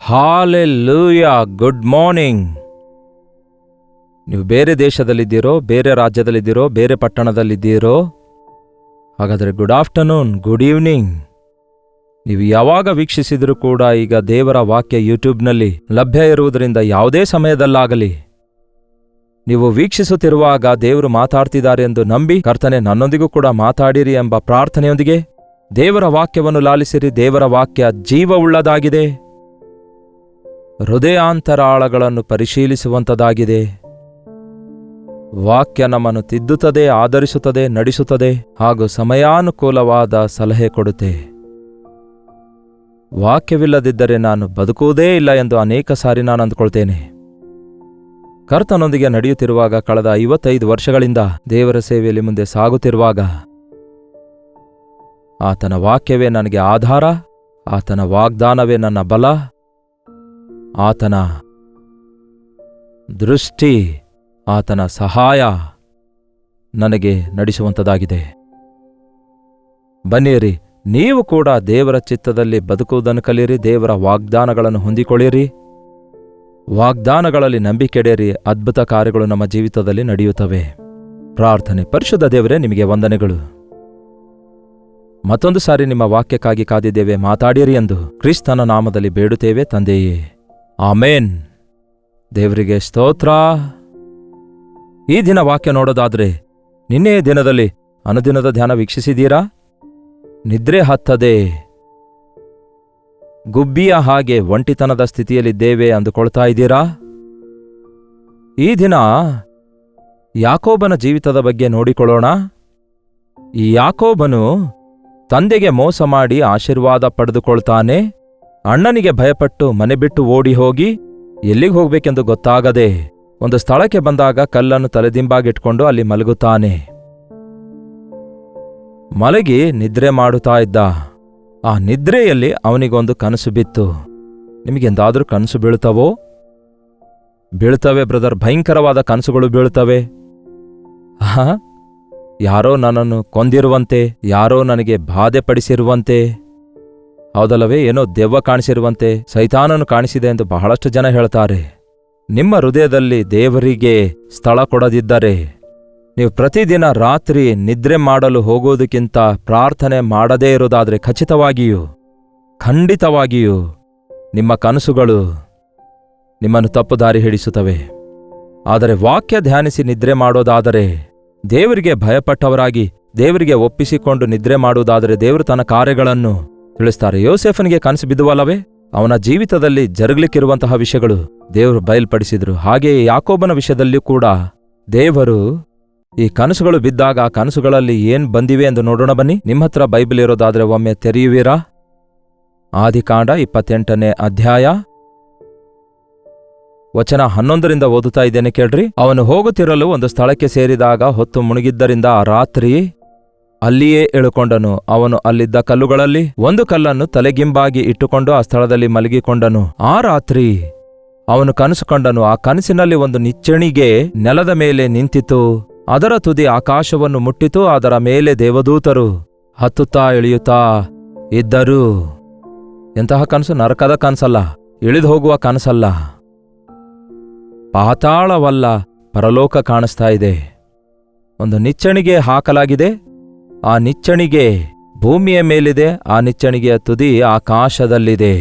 Hallelujah, good morning. ನೀವು ಬೇರೆ ದೇಶದಲ್ಲಿದ್ದೀರೋ, ಬೇರೆ ರಾಜ್ಯದಲ್ಲಿದ್ದೀರೋ, ಬೇರೆ ಪಟ್ಟಣದಲ್ಲಿದ್ದೀರೋ, ಹಾಗಾದರೆ ಗುಡ್ ಆಫ್ಟರ್ನೂನ್, ಗುಡ್ ಈವ್ನಿಂಗ್. ನೀವು ಯಾವಾಗ ವೀಕ್ಷಿಸಿದರೂ ಕೂಡ ಈಗ ದೇವರ ವಾಕ್ಯ ಯೂಟ್ಯೂಬ್ನಲ್ಲಿ ಲಭ್ಯ ಇರುವುದರಿಂದ ಯಾವುದೇ ಸಮಯದಲ್ಲಾಗಲಿ ನೀವು ವೀಕ್ಷಿಸುತ್ತಿರುವಾಗ ದೇವರು ಮಾತಾಡ್ತಿದ್ದಾರೆ ಎಂದು ನಂಬಿ ಕರ್ತನೆ ನನ್ನೊಂದಿಗೂ ಕೂಡ ಮಾತಾಡಿರಿ ಎಂಬ ಪ್ರಾರ್ಥನೆಯೊಂದಿಗೆ ದೇವರ ವಾಕ್ಯವನ್ನು ಲಾಲಿಸಿರಿ. ದೇವರ ವಾಕ್ಯ ಜೀವವುಳ್ಳದಾಗಿದೆ, ಹೃದಯಾಂತರಾಳಗಳನ್ನು ಪರಿಶೀಲಿಸುವಂಥದ್ದಾಗಿದೆ. ವಾಕ್ಯ ನಮ್ಮನ್ನು ತಿದ್ದುತ್ತದೆ, ಆಧರಿಸುತ್ತದೆ, ನಡೆಸುತ್ತದೆ ಹಾಗೂ ಸಮಯಾನುಕೂಲವಾದ ಸಲಹೆ ಕೊಡುತ್ತೆ. ವಾಕ್ಯವಿಲ್ಲದಿದ್ದರೆ ನಾನು ಬದುಕುವುದೇ ಇಲ್ಲ ಎಂದು ಅನೇಕ ಸಾರಿ ನಾನು ಅಂದುಕೊಳ್ತೇನೆ. ಕರ್ತನೊಂದಿಗೆ ನಡೆಯುತ್ತಿರುವಾಗ ಕಳೆದ 55 ವರ್ಷಗಳಿಂದ ದೇವರ ಸೇವೆಯಲ್ಲಿ ಮುಂದೆ ಸಾಗುತ್ತಿರುವಾಗ ಆತನ ವಾಕ್ಯವೇ ನನಗೆ ಆಧಾರ, ಆತನ ವಾಗ್ದಾನವೇ ನನ್ನ ಬಲ, ಆತನ ದೃಷ್ಟಿ, ಆತನ ಸಹಾಯ ನನಗೆ ನಡೆಸುವಂಥದ್ದಾಗಿದೆ. ಬನ್ನಿರಿ, ನೀವು ಕೂಡ ದೇವರ ಚಿತ್ತದಲ್ಲಿ ಬದುಕುವುದನ್ನು ಕಲಿಯಿರಿ, ದೇವರ ವಾಗ್ದಾನಗಳನ್ನು ಹೊಂದಿಕೊಳ್ಳಿರಿ, ವಾಗ್ದಾನಗಳಲ್ಲಿ ನಂಬಿಕೆಡೆಯಿರಿ. ಅದ್ಭುತ ಕಾರ್ಯಗಳು ನಮ್ಮ ಜೀವಿತದಲ್ಲಿ ನಡೆಯುತ್ತವೆ. ಪ್ರಾರ್ಥನೆ. ಪರಿಶುದ್ಧ ದೇವರೇ, ನಿಮಗೆ ವಂದನೆಗಳು. ಮತ್ತೊಂದು ಸಾರಿ ನಿಮ್ಮ ವಾಕ್ಯಕ್ಕಾಗಿ ಕಾದಿದ್ದೇವೆ, ಮಾತಾಡಿರಿ ಎಂದು ಕ್ರಿಸ್ತನ ನಾಮದಲ್ಲಿ ಬೇಡುತ್ತೇವೆ ತಂದೆಯೇ, ಆಮೇನ್. ದೇವರಿಗೆ ಸ್ತೋತ್ರ. ಈ ದಿನ ವಾಕ್ಯ ನೋಡೋದಾದ್ರೆ, ನಿನ್ನೆಯ ದಿನದಲ್ಲಿ ಅನುದಿನದ ಧ್ಯಾನ ವೀಕ್ಷಿಸಿದ್ದೀರಾ? ನಿದ್ರೆ ಹತ್ತದೆ ಗುಬ್ಬಿಯ ಹಾಗೆ ಒಂಟಿತನದ ಸ್ಥಿತಿಯಲ್ಲಿದ್ದೇವೆ ಅಂದುಕೊಳ್ತಾ ಇದ್ದೀರಾ? ಈ ದಿನ ಯಾಕೋಬನ ಜೀವಿತದ ಬಗ್ಗೆ ನೋಡಿಕೊಳ್ಳೋಣ. ಈ ಯಾಕೋಬನು ತಂದೆಗೆ ಮೋಸ ಮಾಡಿ ಆಶೀರ್ವಾದ ಪಡೆದುಕೊಳ್ತಾನೆ. ಅಣ್ಣನಿಗೆ ಭಯಪಟ್ಟು ಮನೆ ಬಿಟ್ಟು ಓಡಿ ಹೋಗಿ ಎಲ್ಲಿಗೆ ಹೋಗ್ಬೇಕೆಂದು ಗೊತ್ತಾಗದೆ ಒಂದು ಸ್ಥಳಕ್ಕೆ ಬಂದಾಗ ಕಲ್ಲನ್ನು ತಲೆದಿಂಬಾಗಿಟ್ಕೊಂಡು ಅಲ್ಲಿ ಮಲಗುತ್ತಾನೆ. ಮಲಗಿ ನಿದ್ರೆ ಮಾಡುತ್ತಾ ಇದ್ದ. ಆ ನಿದ್ರೆಯಲ್ಲಿ ಅವನಿಗೊಂದು ಕನಸು ಬಿತ್ತು. ನಿಮಗೆಂದಾದ್ರೂ ಕನಸು ಬೀಳುತ್ತವೋ? ಬೀಳ್ತವೆ ಬ್ರದರ್, ಭಯಂಕರವಾದ ಕನಸುಗಳು ಬೀಳುತ್ತವೆ. ಯಾರೋ ನನ್ನನ್ನು ಕೊಂದಿರುವಂತೆ, ಯಾರೋ ನನಗೆ ಬಾಧೆ ಪಡಿಸಿರುವಂತೆ, ಹೌದಲ್ಲವೇ, ಏನೋ ದೆವ್ವ ಕಾಣಿಸಿರುವಂತೆ, ಸೈತಾನನು ಕಾಣಿಸಿದೆ ಎಂದು ಬಹಳಷ್ಟು ಜನ ಹೇಳ್ತಾರೆ. ನಿಮ್ಮ ಹೃದಯದಲ್ಲಿ ದೇವರಿಗೆ ಸ್ಥಳ ಕೊಡದಿದ್ದರೆ ನೀವು ಪ್ರತಿದಿನ ರಾತ್ರಿ ನಿದ್ರೆ ಮಾಡಲು ಹೋಗೋದಕ್ಕಿಂತ ಪ್ರಾರ್ಥನೆ ಮಾಡದೇ ಇರೋದಾದರೆ ಖಂಡಿತವಾಗಿಯೂ ನಿಮ್ಮ ಕನಸುಗಳು ನಿಮ್ಮನ್ನು ತಪ್ಪು ದಾರಿ ಹಿಡಿಸುತ್ತವೆ. ಆದರೆ ವಾಕ್ಯ ಧ್ಯಾನಿಸಿ ನಿದ್ರೆ ಮಾಡೋದಾದರೆ, ದೇವರಿಗೆ ಭಯಪಟ್ಟವರಾಗಿ ದೇವರಿಗೆ ಒಪ್ಪಿಸಿಕೊಂಡು ನಿದ್ರೆ ಮಾಡುವುದಾದರೆ ದೇವರು ತನ್ನ ಕಾರ್ಯಗಳನ್ನು ತಿಳಿಸ್ತಾರೆ. ಯೋಸೇಫನಿಗೆ ಕನಸು ಬಿದ್ದುವಲ್ಲವೇ? ಅವನ ಜೀವಿತದಲ್ಲಿ ಜರುಗಲಿಕ್ಕಿರುವಂತಹ ವಿಷಯಗಳು ದೇವರು ಬಯಲ್ಪಡಿಸಿದ್ರು. ಹಾಗೆಯೇ ಯಾಕೋಬನ ವಿಷಯದಲ್ಲಿಯೂ ಕೂಡ ದೇವರು ಈ ಕನಸುಗಳು ಬಿದ್ದಾಗ ಆ ಕನಸುಗಳಲ್ಲಿ ಏನ್ ಬಂದಿವೆ ಎಂದು ನೋಡೋಣ ಬನ್ನಿ. ನಿಮ್ಮ ಹತ್ರ ಬೈಬಲ್ ಇರೋದಾದ್ರೆ ಒಮ್ಮೆ ತೆರೆಯುವಿರಾ? ಆದಿಕಾಂಡ 28ನೇ ಅಧ್ಯಾಯ ವಚನ 11ರಿಂದ ಓದುತ್ತಾ ಇದ್ದೇನೆ, ಕೇಳ್ರಿ. ಅವನು ಹೋಗುತ್ತಿರಲು ಒಂದು ಸ್ಥಳಕ್ಕೆ ಸೇರಿದಾಗ ಹೊತ್ತು ಮುಳುಗಿದ್ದರಿಂದ ಆ ರಾತ್ರಿ ಅಲ್ಲಿಯೇ ಇಳುಕೊಂಡನು. ಅವನು ಅಲ್ಲಿದ್ದ ಕಲ್ಲುಗಳಲ್ಲಿ ಒಂದು ಕಲ್ಲನ್ನು ತಲೆಗಿಂಬಾಗಿ ಇಟ್ಟುಕೊಂಡು ಆ ಸ್ಥಳದಲ್ಲಿ ಮಲಗಿಕೊಂಡನು. ಆ ರಾತ್ರಿ ಅವನು ಕನಸು ಕಂಡನು. ಆ ಕನಸಿನಲ್ಲಿ ಒಂದು ನಿಚ್ಚಣಿಗೆ ನೆಲದ ಮೇಲೆ ನಿಂತಿತು. ಅದರ ತುದಿ ಆಕಾಶವನ್ನು ಮುಟ್ಟಿತು. ಅದರ ಮೇಲೆ ದೇವದೂತರು ಹತ್ತುತ್ತಾ ಇಳಿಯುತ್ತಾ ಇದ್ದರು. ಎಂತಹ ಕನಸು! ನರಕದ ಕನಸಲ್ಲ, ಇಳಿದು ಹೋಗುವ ಕನಸಲ್ಲ, ಪಾತಾಳವಲ್ಲ, ಪರಲೋಕ ಕಾಣಿಸ್ತಾ ಇದೆ. ಒಂದು ನಿಚ್ಚಣಿಗೆ ಹಾಕಲಾಗಿದೆ. ಆ ನಿಚ್ಚಣಿಗೆ ಭೂಮಿಯ ಮೇಲಿದೆ. ಆ ನಿಚ್ಚಣಿಗೆಯ ತುದಿ ಆಕಾಶದಲ್ಲಿದೆ.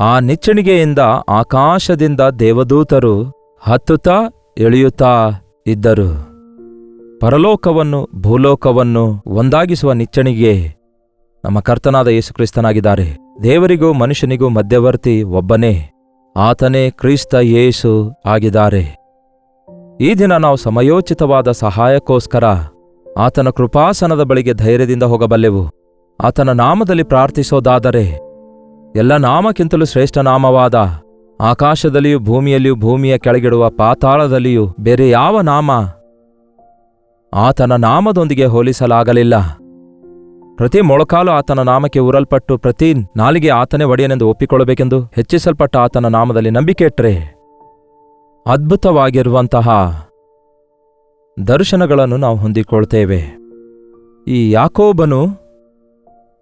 ಆ ನಿಚ್ಚಣಿಗೆಯಿಂದ ಆಕಾಶದಿಂದ ದೇವದೂತರು ಹತ್ತುತ್ತಾ ಇಳಿಯುತ್ತಾ ಇದ್ದರು. ಪರಲೋಕವನ್ನು ಭೂಲೋಕವನ್ನು ಒಂದಾಗಿಸುವ ನಿಚ್ಚಣಿಗೆ ನಮ್ಮ ಕರ್ತನಾದ ಯೇಸುಕ್ರಿಸ್ತನಾಗಿದ್ದಾರೆ. ದೇವರಿಗೂ ಮನುಷ್ಯನಿಗೂ ಮಧ್ಯವರ್ತಿ ಒಬ್ಬನೇ, ಆತನೇ ಕ್ರಿಸ್ತ ಯೇಸು ಆಗಿದ್ದಾರೆ. ಈ ದಿನ ನಾವು ಸಮಯೋಚಿತವಾದ ಸಹಾಯಕ್ಕೋಸ್ಕರ ಆತನ ಕೃಪಾಸನದ ಬಳಿಗೆ ಧೈರ್ಯದಿಂದ ಹೋಗಬಲ್ಲೆವು. ಆತನ ನಾಮದಲ್ಲಿ ಪ್ರಾರ್ಥಿಸೋದಾದರೆ ಎಲ್ಲ ನಾಮಕ್ಕಿಂತಲೂ ಶ್ರೇಷ್ಠ ನಾಮವಾದ ಆಕಾಶದಲ್ಲಿಯೂ ಭೂಮಿಯಲ್ಲಿಯೂ ಭೂಮಿಯ ಕೆಳಗಿಡುವ ಪಾತಾಳದಲ್ಲಿಯೂ ಬೇರೆ ಯಾವ ನಾಮ ಆತನ ನಾಮದೊಂದಿಗೆ ಹೋಲಿಸಲಾಗಲಿಲ್ಲ. ಪ್ರತಿ ಮೊಳಕಾಲು ಆತನ ನಾಮಕ್ಕೆ ಊರಲ್ಪಟ್ಟು ಪ್ರತಿ ನಾಲಿಗೆ ಆತನೇ ಒಡೆಯನೆಂದು ಒಪ್ಪಿಕೊಳ್ಳಬೇಕೆಂದು ಹೆಚ್ಚಿಸಲ್ಪಟ್ಟ ಆತನ ನಾಮದಲ್ಲಿ ನಂಬಿಕೆ ಇಟ್ಟರೆ ಅದ್ಭುತವಾಗಿರುವಂತಹ ದರ್ಶನಗಳನ್ನು ನಾವು ಹೊಂದಿಕೊಳ್ತೇವೆ. ಈ ಯಾಕೋಬನು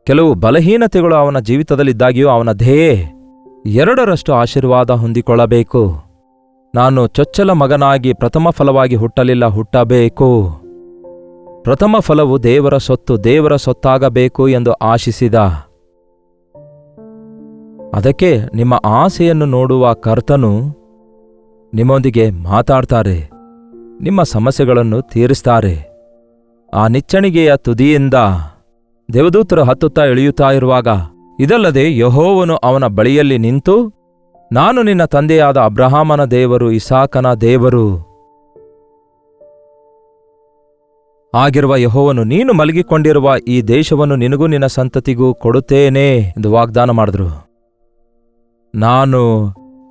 ಕೆಲವು ಬಲಹೀನತೆಗಳು ಅವನ ಜೀವಿತದಲ್ಲಿದ್ದಾಗಿಯೂ ಅವನ ಧ್ಯೇಯ ಎರಡರಷ್ಟು ಆಶೀರ್ವಾದ ಹೊಂದಿಕೊಳ್ಳಬೇಕು. ನಾನು ಚೊಚ್ಚಲ ಮಗನಾಗಿ ಪ್ರಥಮ ಫಲವಾಗಿ ಹುಟ್ಟಲಿಲ್ಲ, ಹುಟ್ಟಬೇಕು. ಪ್ರಥಮ ಫಲವು ದೇವರ ಸೊತ್ತು, ದೇವರ ಸೊತ್ತಾಗಬೇಕು ಎಂದು ಆಶಿಸಿದ. ಅದಕ್ಕೆ ನಿಮ್ಮ ಆಸೆಯನ್ನು ನೋಡುವ ಕರ್ತನು ನಿಮ್ಮೊಂದಿಗೆ ಮಾತಾಡ್ತಾರೆ, ನಿಮ್ಮ ಸಮಸ್ಯೆಗಳನ್ನು ತೀರಿಸ್ತಾರೆ. ಆ ನಿಚ್ಚಣಿಗೆಯ ತುದಿಯಿಂದ ದೇವದೂತರು ಹತ್ತುತ್ತಾ ಇಳಿಯುತ್ತಾ ಇರುವಾಗ, ಇದಲ್ಲದೆ ಯೆಹೋವನು ಅವನ ಬಳಿಯಲ್ಲಿ ನಿಂತು, ನಾನು ನಿನ್ನ ತಂದೆಯಾದ ಅಬ್ರಹಾಮನ ದೇವರು, ಇಸಾಕನ ದೇವರು ಆಗಿರುವ ಯೆಹೋವನು ನೀನು ಮಲಗಿಕೊಂಡಿರುವ ಈ ದೇಶವನ್ನು ನಿನಗೂ ನಿನ್ನ ಸಂತತಿಗೂ ಕೊಡುತ್ತೇನೆ ಎಂದು ವಾಗ್ದಾನ ಮಾಡಿದ್ರು. ನಾನು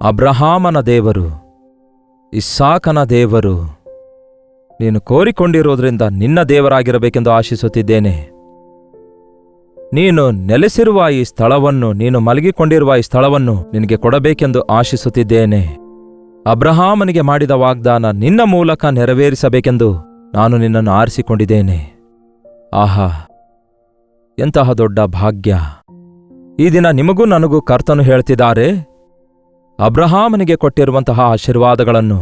ಅಬ್ರಹಾಮನ ದೇವರು, ಇಸಾಕನ ದೇವರು, ನೀನು ಕೋರಿಕೊಂಡಿರೋದ್ರಿಂದ ನಿನ್ನ ದೇವರಾಗಿರಬೇಕೆಂದು ಆಶಿಸುತ್ತಿದ್ದೇನೆ. ನೀನು ನೆಲೆಸಿರುವ ಈ ಸ್ಥಳವನ್ನು, ನೀನು ಮಲಗಿಕೊಂಡಿರುವ ಈ ಸ್ಥಳವನ್ನು ನಿನಗೆ ಕೊಡಬೇಕೆಂದು ಆಶಿಸುತ್ತಿದ್ದೇನೆ. ಅಬ್ರಹಾಮನಿಗೆ ಮಾಡಿದ ವಾಗ್ದಾನ ನಿನ್ನ ಮೂಲಕ ನೆರವೇರಿಸಬೇಕೆಂದು ನಾನು ನಿನ್ನನ್ನು ಆರಿಸಿಕೊಂಡಿದ್ದೇನೆ. ಆಹಾ, ಎಂತಹ ದೊಡ್ಡ ಭಾಗ್ಯ! ಈ ದಿನ ನಿಮಗೂ ನನಗೂ ಕರ್ತನು ಹೇಳ್ತಿದ್ದಾರೆ, ಅಬ್ರಹಾಮನಿಗೆ ಕೊಟ್ಟಿರುವಂತಹ ಆಶೀರ್ವಾದಗಳನ್ನು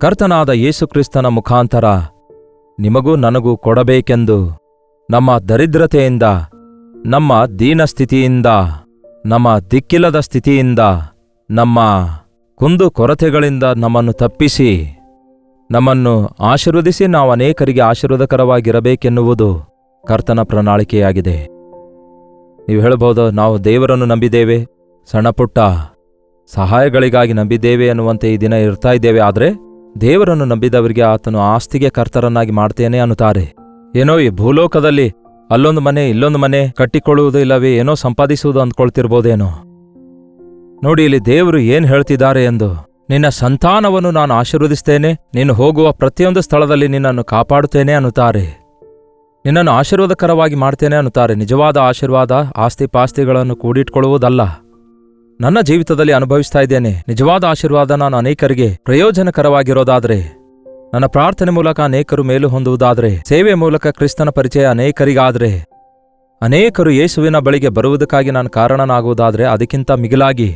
ಕರ್ತನಾದ ಯೇಸುಕ್ರಿಸ್ತನ ಮುಖಾಂತರ ನಿಮಗೂ ನನಗೂ ಕೊಡಬೇಕೆಂದು. ನಮ್ಮ ದರಿದ್ರತೆಯಿಂದ, ನಮ್ಮ ದೀನಸ್ಥಿತಿಯಿಂದ, ನಮ್ಮ ದಿಕ್ಕಿಲ್ಲದ ಸ್ಥಿತಿಯಿಂದ, ನಮ್ಮ ಕುಂದು ಕೊರತೆಗಳಿಂದ ನಮ್ಮನ್ನು ತಪ್ಪಿಸಿ, ನಮ್ಮನ್ನು ಆಶೀರ್ವದಿಸಿ ನಾವು ಅನೇಕರಿಗೆ ಆಶೀರ್ವಾದಕರವಾಗಿರಬೇಕೆನ್ನುವುದು ಕರ್ತನ ಪ್ರಣಾಳಿಕೆಯಾಗಿದೆ. ನೀವು ಹೇಳಬಹುದು, ನಾವು ದೇವರನ್ನು ನಂಬಿದ್ದೇವೆ, ಸಣ್ಣಪುಟ್ಟ ಸಹಾಯಗಳಿಗಾಗಿ ನಂಬಿದ್ದೇವೆ ಎನ್ನುವಂತೆ ಈ ದಿನ ಇರ್ತಾ ಇದ್ದೇವೆ. ಆದರೆ ದೇವರನ್ನು ನಂಬಿದವರಿಗೆ ಆತನು ಆಸ್ತಿಗೆ ಕರ್ತರನ್ನಾಗಿ ಮಾಡ್ತೇನೆ ಅನ್ನುತ್ತಾರೆ. ಏನೋ ಈ ಭೂಲೋಕದಲ್ಲಿ ಅಲ್ಲೊಂದು ಮನೆ ಇಲ್ಲೊಂದು ಮನೆ ಕಟ್ಟಿಕೊಳ್ಳುವುದು, ಇಲ್ಲವೇ ಏನೋ ಸಂಪಾದಿಸುವುದು ಅಂದ್ಕೊಳ್ತಿರ್ಬೋದೇನೋ. ನೋಡಿ ಇಲ್ಲಿ ದೇವರು ಏನ್ ಹೇಳ್ತಿದ್ದಾರೆ ಎಂದು. ನಿನ್ನ ಸಂತಾನವನ್ನು ನಾನು ಆಶೀರ್ವದಿಸ್ತೇನೆ, ನೀನು ಹೋಗುವ ಪ್ರತಿಯೊಂದು ಸ್ಥಳದಲ್ಲಿ ನಿನ್ನನ್ನು ಕಾಪಾಡುತ್ತೇನೆ ಅನ್ನುತ್ತಾರೆ. ನಿನ್ನನ್ನು ಆಶೀರ್ವಾದಕರವಾಗಿ ಮಾಡ್ತೇನೆ ಅನ್ನುತ್ತಾರೆ. ನಿಜವಾದ ಆಶೀರ್ವಾದ ಆಸ್ತಿ ಪಾಸ್ತಿಗಳನ್ನು ಕೂಡಿಟ್ಕೊಳ್ಳುವುದಲ್ಲ. ನನ್ನ ಜೀವಿತದಲ್ಲಿ ಅನುಭವಿಸ್ತಾ ಇದ್ದೇನೆ. ನಿಜವಾದ ಆಶೀರ್ವಾದ ನಾನು ಅನೇಕರಿಗೆ ಪ್ರಯೋಜನಕರವಾಗಿರೋದಾದ್ರೆ, ನನ್ನ ಪ್ರಾರ್ಥನೆ ಮೂಲಕ ಅನೇಕರು ಮೇಲು ಹೊಂದುವುದಾದ್ರೆ, ಸೇವೆ ಮೂಲಕ ಕ್ರಿಸ್ತನ ಪರಿಚಯ ಅನೇಕರಿಗಾದ್ರೆ, ಅನೇಕರು ಯೇಸುವಿನ ಬಳಿಗೆ ಬರುವುದಕ್ಕಾಗಿ ನಾನು ಕಾರಣನಾಗುವುದಾದ್ರೆ, ಅದಕ್ಕಿಂತ ಮಿಗಿಲಾಗಿ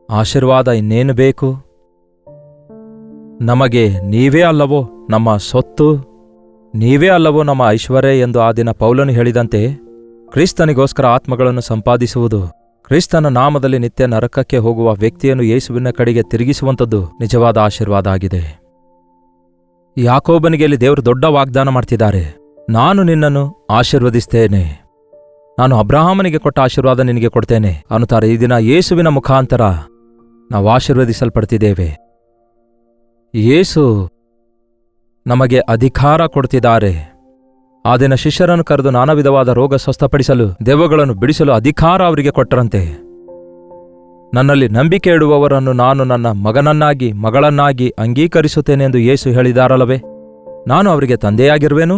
ಆಶೀರ್ವಾದ ಇನ್ನೇನು ಬೇಕು? ನಮಗೆ ನೀವೇ ಅಲ್ಲವೋ ನಮ್ಮ ಸೊತ್ತು, ನೀವೇ ಅಲ್ಲವೋ ನಮ್ಮ ಐಶ್ವರ್ಯ ಎಂದು ಆ ದಿನ ಪೌಲನು ಹೇಳಿದಂತೆ, ಕ್ರಿಸ್ತನಿಗೋಸ್ಕರ ಆತ್ಮಗಳನ್ನು ಸಂಪಾದಿಸುವುದು, ಕ್ರಿಸ್ತನ ನಾಮದಲ್ಲಿ ನಿತ್ಯ ನರಕಕ್ಕೆ ಹೋಗುವ ವ್ಯಕ್ತಿಯನ್ನು ಯೇಸುವಿನ ಕಡೆಗೆ ತಿರುಗಿಸುವಂಥದ್ದು ನಿಜವಾದ ಆಶೀರ್ವಾದ ಆಗಿದೆ. ಯಾಕೋಬನಿಗೆ ಇಲ್ಲಿ ದೇವರು ದೊಡ್ಡ ವಾಗ್ದಾನ ಮಾಡ್ತಿದ್ದಾರೆ. ನಾನು ನಿನ್ನನ್ನು ಆಶೀರ್ವದಿಸ್ತೇನೆ, ನಾನು ಅಬ್ರಹಾಮನಿಗೆ ಕೊಟ್ಟ ಆಶೀರ್ವಾದ ನಿನಗೆ ಕೊಡ್ತೇನೆ ಅನ್ನುತ್ತಾರೆ. ಈ ದಿನ ಯೇಸುವಿನ ಮುಖಾಂತರ ನಾವು ಆಶೀರ್ವದಿಸಲ್ಪಡ್ತಿದ್ದೇವೆ. ಯೇಸು ನಮಗೆ ಅಧಿಕಾರ ಕೊಡ್ತಿದ್ದಾರೆ. ಆ ದಿನ ಶಿಷ್ಯರನ್ನು ಕರೆದು ನಾನಾ ವಿಧವಾದ ರೋಗ ಸ್ವಸ್ಥಪಡಿಸಲು, ದೆವ್ವಗಳನ್ನು ಬಿಡಿಸಲು ಅಧಿಕಾರ ಅವರಿಗೆ ಕೊಟ್ಟರಂತೆ. ನನ್ನಲ್ಲಿ ನಂಬಿಕೆ ಇಡುವವರನ್ನು ನಾನು ನನ್ನ ಮಗನನ್ನಾಗಿ ಮಗಳನ್ನಾಗಿ ಅಂಗೀಕರಿಸುತ್ತೇನೆ ಎಂದು ಯೇಸು ಹೇಳಿದಾರಲ್ಲವೇ. ನಾನು ಅವರಿಗೆ ತಂದೆಯಾಗಿರುವೆನು,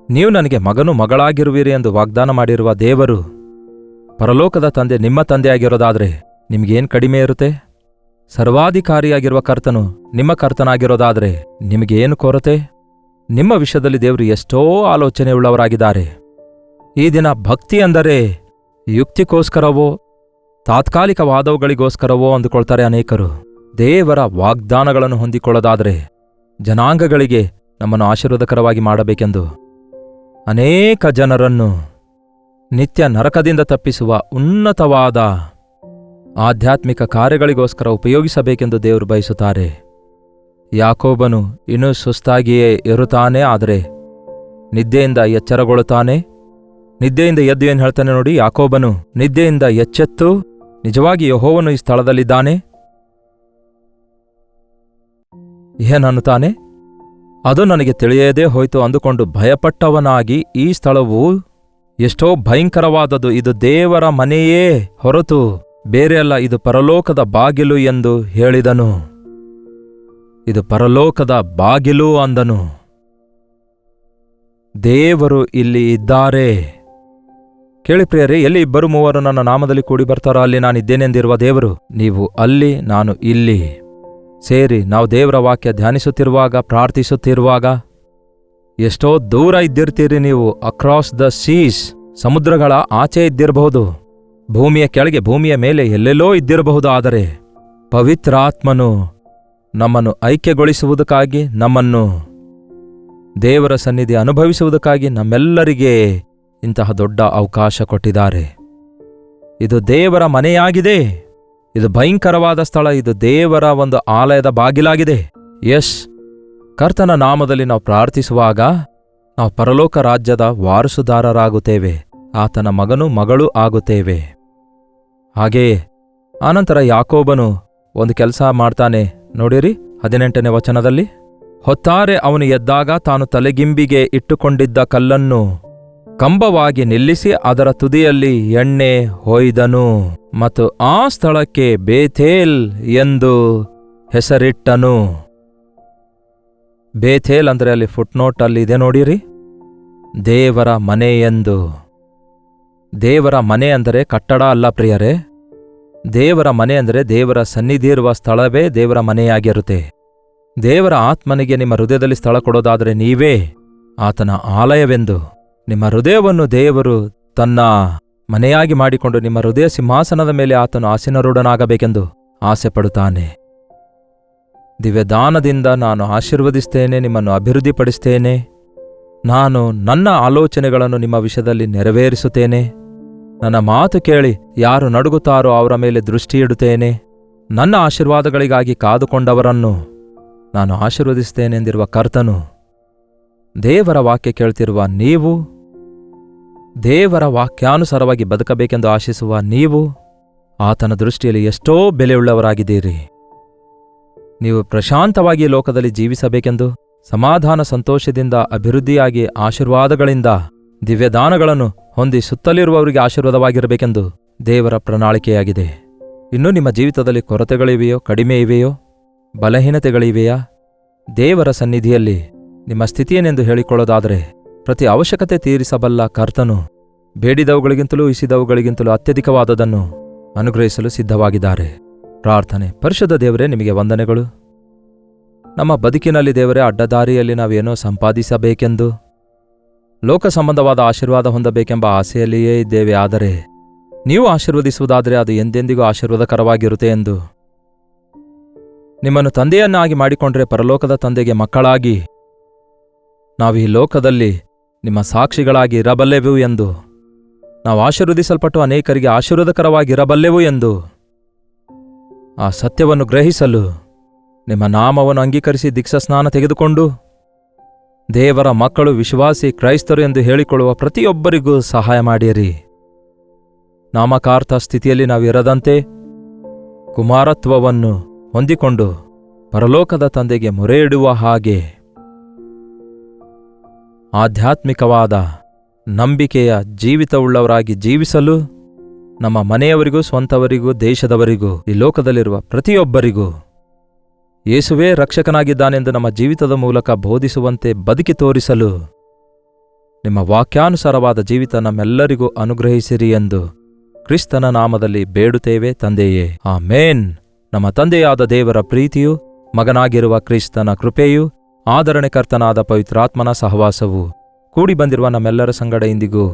ನೀವು ನನಗೆ ಮಗನು ಮಗಳಾಗಿರುವಿರಿ ಎಂದು ವಾಗ್ದಾನ ಮಾಡಿರುವ ದೇವರು, ಪರಲೋಕದ ತಂದೆ ನಿಮ್ಮ ತಂದೆಯಾಗಿರೋದಾದ್ರೆ ನಿಮಗೇನು ಕಡಿಮೆ ಇರುತ್ತೆ? ಸರ್ವಾಧಿಕಾರಿಯಾಗಿರುವ ಕರ್ತನು ನಿಮ್ಮ ಕರ್ತನಾಗಿರೋದಾದ್ರೆ ನಿಮಗೇನು ಕೊರತೆ? ನಿಮ್ಮ ವಿಷಯದಲ್ಲಿ ದೇವರು ಎಷ್ಟೋ ಆಲೋಚನೆಯುಳ್ಳವರಾಗಿದ್ದಾರೆ. ಈ ದಿನ ಭಕ್ತಿ ಅಂದರೆ ಯುಕ್ತಿಗೋಸ್ಕರವೋ ತಾತ್ಕಾಲಿಕ ವಾದವುಗಳಿಗೋಸ್ಕರವೋ ಅಂದುಕೊಳ್ತಾರೆ ಅನೇಕರು. ದೇವರ ವಾಗ್ದಾನಗಳನ್ನು ಹೊಂದಿಕೊಳ್ಳೋದಾದರೆ ಜನಾಂಗಗಳಿಗೆ ನಮ್ಮನ್ನು ಆಶೀರ್ವಾದಕರವಾಗಿ ಮಾಡಬೇಕೆಂದು ಅನೇಕ ಜನರನ್ನು ನಿತ್ಯ ನರಕದಿಂದ ತಪ್ಪಿಸುವ ಉನ್ನತವಾದ ಆಧ್ಯಾತ್ಮಿಕ ಕಾರ್ಯಗಳಿಗೋಸ್ಕರ ಉಪಯೋಗಿಸಬೇಕೆಂದು ದೇವರು ಬಯಸುತ್ತಾರೆ. ಯಾಕೋಬನು ಇನ್ನೂ ಸುಸ್ತಾಗಿಯೇ ಇರುತ್ತಾನೆ, ಆದರೆ ನಿದ್ದೆಯಿಂದ ಎಚ್ಚರಗೊಳ್ಳುತ್ತಾನೆ. ನಿದ್ದೆಯಿಂದ ಎದ್ದು ಏನು ಹೇಳ್ತಾನೆ ನೋಡಿ. ಯಾಕೋಬನು ನಿದ್ದೆಯಿಂದ ಎಚ್ಚೆತ್ತು, ನಿಜವಾಗಿ ಯೆಹೋವನು ಈ ಸ್ಥಳದಲ್ಲಿದ್ದಾನೆ ಏನನ್ನುತ್ತಾನೆ. ಅದು ನನಗೆ ತಿಳಿಯದೇ ಹೋಯ್ತು ಅಂದುಕೊಂಡು ಭಯಪಟ್ಟವನಾಗಿ, ಈ ಸ್ಥಳವು ಎಷ್ಟೋ ಭಯಂಕರವಾದದ್ದು, ಇದು ದೇವರ ಮನೆಯೇ ಹೊರತು ಬೇರೆಯಲ್ಲ, ಇದು ಪರಲೋಕದ ಬಾಗಿಲು ಎಂದು ಹೇಳಿದನು. ಇದು ಪರಲೋಕದ ಬಾಗಿಲು ಅಂದನು. ದೇವರು ಇಲ್ಲಿ ಇದ್ದಾರೆ. ಕೇಳಿ ಪ್ರಿಯರೇ, ಎಲ್ಲಿ ಇಬ್ಬರು ಮೂವರು ನನ್ನ ನಾಮದಲ್ಲಿ ಕೂಡಿ ಬರ್ತಾರೋ ಅಲ್ಲಿ ನಾನಿದ್ದೇನೆಂದಿರುವ ದೇವರು, ನೀವು ಅಲ್ಲಿ ನಾನು ಇಲ್ಲಿ ಸೇರಿ ನಾವು ದೇವರ ವಾಕ್ಯ ಧ್ಯಾನಿಸುತ್ತಿರುವಾಗ, ಪ್ರಾರ್ಥಿಸುತ್ತಿರುವಾಗ, ಎಷ್ಟೋ ದೂರ ಇದ್ದಿರ್ತೀರಿ ನೀವು. ಅಕ್ರಾಸ್ ದ ಸೀಸ್, ಸಮುದ್ರಗಳ ಆಚೆ ಇದ್ದಿರಬಹುದು, ಭೂಮಿಯ ಕೆಳಗೆ, ಭೂಮಿಯ ಮೇಲೆ ಎಲ್ಲೆಲ್ಲೋ ಇದ್ದಿರಬಹುದು. ಆದರೆ ಪವಿತ್ರಾತ್ಮನು ನಮ್ಮನ್ನು ಐಕ್ಯಗೊಳಿಸುವುದಕ್ಕಾಗಿ, ನಮ್ಮನ್ನು ದೇವರ ಸನ್ನಿಧಿ ಅನುಭವಿಸುವುದಕ್ಕಾಗಿ ನಮ್ಮೆಲ್ಲರಿಗೆ ಇಂತಹ ದೊಡ್ಡ ಅವಕಾಶ ಕೊಟ್ಟಿದ್ದಾರೆ. ಇದು ದೇವರ ಮನೆಯಾಗಿದೆ. ಇದು ಭಯಂಕರವಾದ ಸ್ಥಳ. ಇದು ದೇವರ ಒಂದು ಆಲಯದ ಬಾಗಿಲಾಗಿದೆ. ಕರ್ತನ ನಾಮದಲ್ಲಿ ನಾವು ಪ್ರಾರ್ಥಿಸುವಾಗ ನಾವು ಪರಲೋಕ ರಾಜ್ಯದ ವಾರಸುದಾರರಾಗುತ್ತೇವೆ. ಆತನ ಮಗನೂ ಮಗಳೂ ಆಗುತ್ತೇವೆ. ಹಾಗೆಯೇ ಆನಂತರ ಯಾಕೋಬನು ಒಂದು ಕೆಲಸ ಮಾಡ್ತಾನೆ ನೋಡಿರಿ, 18ನೇ ವಚನದಲ್ಲಿ. ಹೊತ್ತಾರೆ ಅವನು ಎದ್ದಾಗ ತಾನು ತಲೆಗಿಂಬಿಗೆ ಇಟ್ಟುಕೊಂಡಿದ್ದ ಕಲ್ಲನ್ನು ಕಂಬವಾಗಿ ನಿಲ್ಲಿಸಿ ಅದರ ತುದಿಯಲ್ಲಿ ಎಣ್ಣೆ ಹೊಯ್ದನು ಮತ್ತು ಆ ಸ್ಥಳಕ್ಕೆ ಬೇಥೇಲ್ ಎಂದು ಹೆಸರಿಟ್ಟನು. ಬೇಥೇಲ್ ಅಂದರೆ ಅಲ್ಲಿ ಫುಟ್ನೋಟ್ ಅಲ್ಲಿ ಇದೆ ನೋಡಿರಿ, ದೇವರ ಮನೆ ಎಂದು. ದೇವರ ಮನೆ ಅಂದರೆ ಕಟ್ಟಡ ಅಲ್ಲ ಪ್ರಿಯರೇ. ದೇವರ ಮನೆ ಅಂದರೆ ದೇವರ ಸನ್ನಿಧಿ ಇರುವ ಸ್ಥಳವೇ ದೇವರ ಮನೆಯಾಗಿರುತ್ತೆ. ದೇವರ ಆತ್ಮನಿಗೆ ನಿಮ್ಮ ಹೃದಯದಲ್ಲಿ ಸ್ಥಳ ಕೊಡೋದಾದರೆ ನೀವೇ ಆತನ ಆಲಯವೆಂದು. ನಿಮ್ಮ ಹೃದಯವನ್ನು ದೇವರು ತನ್ನ ಮನೆಯಾಗಿ ಮಾಡಿಕೊಂಡು ನಿಮ್ಮ ಹೃದಯ ಸಿಂಹಾಸನದ ಮೇಲೆ ಆತನು ಆಸೀನರೂಢನಾಗಬೇಕೆಂದು ಆಸೆ ಪಡುತ್ತಾನೆ. ದಿವ್ಯದಾನದಿಂದ ನಾನು ಆಶೀರ್ವದಿಸ್ತೇನೆ, ನಿಮ್ಮನ್ನು ಅಭಿವೃದ್ಧಿಪಡಿಸ್ತೇನೆ. ನಾನು ನನ್ನ ಆಲೋಚನೆಗಳನ್ನು ನಿಮ್ಮ ವಿಷಯದಲ್ಲಿ ನೆರವೇರಿಸುತ್ತೇನೆ. ನನ್ನ ಮಾತು ಕೇಳಿ ಯಾರು ನಡುಗುತ್ತಾರೋ ಅವರ ಮೇಲೆ ದೃಷ್ಟಿಯಿಡುತ್ತೇನೆ. ನನ್ನ ಆಶೀರ್ವಾದಗಳಿಗಾಗಿ ಕಾದುಕೊಂಡವರನ್ನು ನಾನು ಆಶೀರ್ವದಿಸ್ತೇನೆಂದಿರುವ ಕರ್ತನು, ದೇವರ ವಾಕ್ಯ ಕೇಳ್ತಿರುವ ನೀವು, ದೇವರ ವಾಕ್ಯಾನುಸಾರವಾಗಿ ಬದುಕಬೇಕೆಂದು ಆಶಿಸುವ ನೀವು ಆತನ ದೃಷ್ಟಿಯಲ್ಲಿ ಎಷ್ಟೋ ಬೆಲೆಯುಳ್ಳವರಾಗಿದ್ದೀರಿ. ನೀವು ಪ್ರಶಾಂತವಾಗಿ ಲೋಕದಲ್ಲಿ ಜೀವಿಸಬೇಕೆಂದು, ಸಮಾಧಾನ ಸಂತೋಷದಿಂದ ಅಭಿವೃದ್ಧಿಯಾಗಿ ಆಶೀರ್ವಾದಗಳಿಂದ ದಿವ್ಯದಾನಗಳನ್ನು ಹೊಂದಿ ಸುತ್ತಲಿರುವವರಿಗೆ ಆಶೀರ್ವಾದವಾಗಿರಬೇಕೆಂದು ದೇವರ ಪ್ರಣಾಳಿಕೆಯಾಗಿದೆ. ಇನ್ನೂ ನಿಮ್ಮ ಜೀವಿತದಲ್ಲಿ ಕೊರತೆಗಳಿವೆಯೋ, ಕಡಿಮೆ ಇವೆಯೋ, ಬಲಹೀನತೆಗಳಿವೆಯಾ? ದೇವರ ಸನ್ನಿಧಿಯಲ್ಲಿ ನಿಮ್ಮ ಸ್ಥಿತಿಯೇನೆಂದು ಹೇಳಿಕೊಳ್ಳೋದಾದರೆ, ಪ್ರತಿ ಅವಶ್ಯಕತೆ ತೀರಿಸಬಲ್ಲ ಕರ್ತನು ಬೇಡಿದವುಗಳಿಗಿಂತಲೂ ಇಸಿದವುಗಳಿಗಿಂತಲೂ ಅತ್ಯಧಿಕವಾದದನ್ನು ಅನುಗ್ರಹಿಸಲು ಸಿದ್ಧವಾಗಿದ್ದಾರೆ. ಪ್ರಾರ್ಥನೆ. ಪರಿಶುದ್ಧ ದೇವರೇ, ನಿಮಗೆ ವಂದನೆಗಳು. ನಮ್ಮ ಬದುಕಿನಲ್ಲಿ ದೇವರೇ, ಅಡ್ಡದಾರಿಯಲ್ಲಿ ನಾವೇನೋ ಸಂಪಾದಿಸಬೇಕೆಂದು, ಲೋಕ ಸಂಬಂಧವಾದ ಆಶೀರ್ವಾದ ಹೊಂದಬೇಕೆಂಬ ಆಸೆಯಲ್ಲಿಯೇ ಇದ್ದೇವೆ. ಆದರೆ ನೀವು ಆಶೀರ್ವದಿಸುವುದಾದರೆ ಅದು ಎಂದೆಂದಿಗೂ ಆಶೀರ್ವಾದಕರವಾಗಿರುತ್ತೆ ಎಂದು, ನಿಮ್ಮನ್ನು ತಂದೆಯನ್ನಾಗಿ ಮಾಡಿಕೊಂಡ್ರೆ ಪರಲೋಕದ ತಂದೆಗೆ ಮಕ್ಕಳಾಗಿ ನಾವು ಈ ಲೋಕದಲ್ಲಿ ನಿಮ್ಮ ಸಾಕ್ಷಿಗಳಾಗಿ ಇರಬಲ್ಲೆವು ಎಂದು, ನಾವು ಆಶೀರ್ವದಿಸಲ್ಪಟ್ಟು ಅನೇಕರಿಗೆ ಆಶೀರ್ವಾದಕರವಾಗಿರಬಲ್ಲೆವು ಎಂದು ಆ ಸತ್ಯವನ್ನು ಗ್ರಹಿಸಲು ನಿಮ್ಮ ನಾಮವನ್ನು ಅಂಗೀಕರಿಸಿ ದೀಕ್ಷಾಸ್ನಾನ ತೆಗೆದುಕೊಂಡು ದೇವರ ಮಕ್ಕಳು, ವಿಶ್ವಾಸಿ ಕ್ರೈಸ್ತರು ಎಂದು ಹೇಳಿಕೊಳ್ಳುವ ಪ್ರತಿಯೊಬ್ಬರಿಗೂ ಸಹಾಯ ಮಾಡಿರಿ. ನಾಮಕಾರ್ಥ ಸ್ಥಿತಿಯಲ್ಲಿ ನಾವಿರದಂತೆ ಕುಮಾರತ್ವವನ್ನು ಹೊಂದಿಕೊಂಡು ಪರಲೋಕದ ತಂದೆಗೆ ಮೊರೆಯಿಡುವ ಹಾಗೆ ಆಧ್ಯಾತ್ಮಿಕವಾದ ನಂಬಿಕೆಯ ಜೀವಿತವುಳ್ಳವರಾಗಿ ಜೀವಿಸಲು ನಮ್ಮ ಮನೆಯವರಿಗೂ, ಸ್ವಂತವರಿಗೂ, ದೇಶದವರಿಗೂ, ಈ ಲೋಕದಲ್ಲಿರುವ ಪ್ರತಿಯೊಬ್ಬರಿಗೂ ಯೇಸುವೇ ರಕ್ಷಕನಾಗಿದ್ದಾನೆಂದು ನಮ್ಮ ಜೀವಿತದ ಮೂಲಕ ಬೋಧಿಸುವಂತೆ ಬದುಕಿ ತೋರಿಸಲು ನಿಮ್ಮ ವಾಕ್ಯಾನುಸಾರವಾದ ಜೀವಿತ ನಮ್ಮೆಲ್ಲರಿಗೂ ಅನುಗ್ರಹಿಸಿರಿ ಎಂದು ಕ್ರಿಸ್ತನ ನಾಮದಲ್ಲಿ ಬೇಡುತ್ತೇವೆ ತಂದೆಯೇ, ಆಮೇನ್. ನಮ್ಮ ತಂದೆಯಾದ ದೇವರ ಪ್ರೀತಿಯು, ಮಗನಾಗಿರುವ ಕ್ರಿಸ್ತನ ಕೃಪೆಯು, ಆದರಣೆಕರ್ತನಾದ ಪವಿತ್ರಾತ್ಮನ ಸಹವಾಸವು ಕೂಡಿ ಬಂದಿರುವ ನಮ್ಮೆಲ್ಲರ ಸಂಗಡ ಇಂದಿಗೂ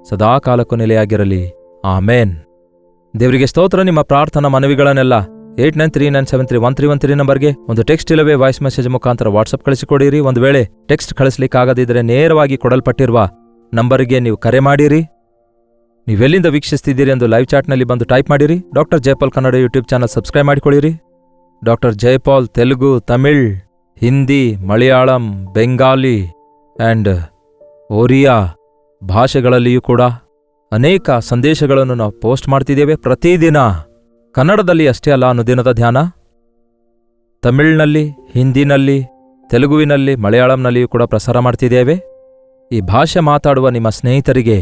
ಸದಾಕಾಲಕ್ಕೂ ನೆಲೆಯಾಗಿರಲಿ. ಆಮೇನ್. ದೇವರಿಗೆ ಸ್ತೋತ್ರ. ನಿಮ್ಮ ಪ್ರಾರ್ಥನಾ ಮನವಿಗಳನ್ನೆಲ್ಲ 8939731313 ನಂಬರ್ಗೆ ಒಂದು ಟೆಕ್ಸ್ಟ್ ಇಲ್ಲವೇ ವಾಯ್ಸ್ ಮೆಸೇಜ್ ಮುಖಾಂತರ ವಾಟ್ಸಪ್ ಕಳಿಸಿಕೊಡಿರಿ. ಒಂದು ವೇಳೆ ಟೆಕ್ಸ್ಟ್ ಕಳಿಸ್ಲಿಕ್ಕಾಗದಿದ್ದರೆ ನೇರವಾಗಿ ಕೊಡಲ್ಪಟ್ಟಿರುವ ನಂಬರ್ಗೆ ನೀವು ಕರೆ ಮಾಡಿರಿ. ನೀವೆಲ್ಲಿಂದ ವೀಕ್ಷಿಸ್ತಿದ್ದೀರಿ ಎಂದು ಲೈವ್ ಚಾಟ್ನಲ್ಲಿ ಬಂದು ಟೈಪ್ ಮಾಡಿರಿ. Doctor Jayapal Kannada YouTube channel subscribe ಮಾಡಿಕೊಳ್ಳಿರಿ. ಡಾಕ್ಟರ್ ಜಯಪಾಲ್ ತೆಲುಗು, ತಮಿಳ್, ಹಿಂದಿ, ಮಲಯಾಳಂ, ಬೆಂಗಾಲಿ ಆ್ಯಂಡ್ ಒರಿಯಾ ಭಾಷೆಗಳಲ್ಲಿಯೂ ಕೂಡ ಅನೇಕ ಸಂದೇಶಗಳನ್ನು ನಾವು ಪೋಸ್ಟ್ ಮಾಡ್ತಿದ್ದೇವೆ ಪ್ರತಿದಿನ. ಕನ್ನಡದಲ್ಲಿ ಅಷ್ಟೇ ಅಲ್ಲ, ಅನುದಿನದ ಧ್ಯಾನ ತಮಿಳ್ನಲ್ಲಿ, ಹಿಂದಿನಲ್ಲಿ, ತೆಲುಗುವಿನಲ್ಲಿ, ಮಲಯಾಳಂನಲ್ಲಿಯೂ ಕೂಡ ಪ್ರಸಾರ ಮಾಡ್ತಿದ್ದೇವೆ. ಈ ಭಾಷೆ ಮಾತಾಡುವ ನಿಮ್ಮ ಸ್ನೇಹಿತರಿಗೆ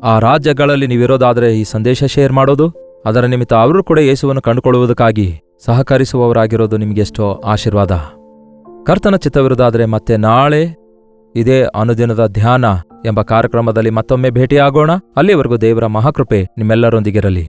ಆ ರಾಜ್ಯಗಳಲ್ಲಿ ನೀವಿರೋದಾದರೆ ಈ ಸಂದೇಶ ಶೇರ್ ಮಾಡೋದು, ಅದರ ನಿಮಿತ್ತ ಅವರು ಕೂಡ ಯೇಸುವನ್ನು ಕಂಡುಕೊಳ್ಳುವುದಕ್ಕಾಗಿ ಸಹಕರಿಸುವವರಾಗಿರೋದು ನಿಮಗೆಷ್ಟೋ ಆಶೀರ್ವಾದ. ಕರ್ತನ ಚಿತ್ತವಿರುವುದಾದರೆ ಮತ್ತೆ ನಾಳೆ ಇದೇ ಅನುದಿನದ ಧ್ಯಾನ ಎಂಬ ಕಾರ್ಯಕ್ರಮದಲ್ಲಿ ಮತ್ತೊಮ್ಮೆ ಭೇಟಿಯಾಗೋಣ. ಅಲ್ಲಿವರೆಗೂ ದೇವರ ಮಹಾಕೃಪೆ ನಿಮ್ಮೆಲ್ಲರೊಂದಿಗಿರಲಿ.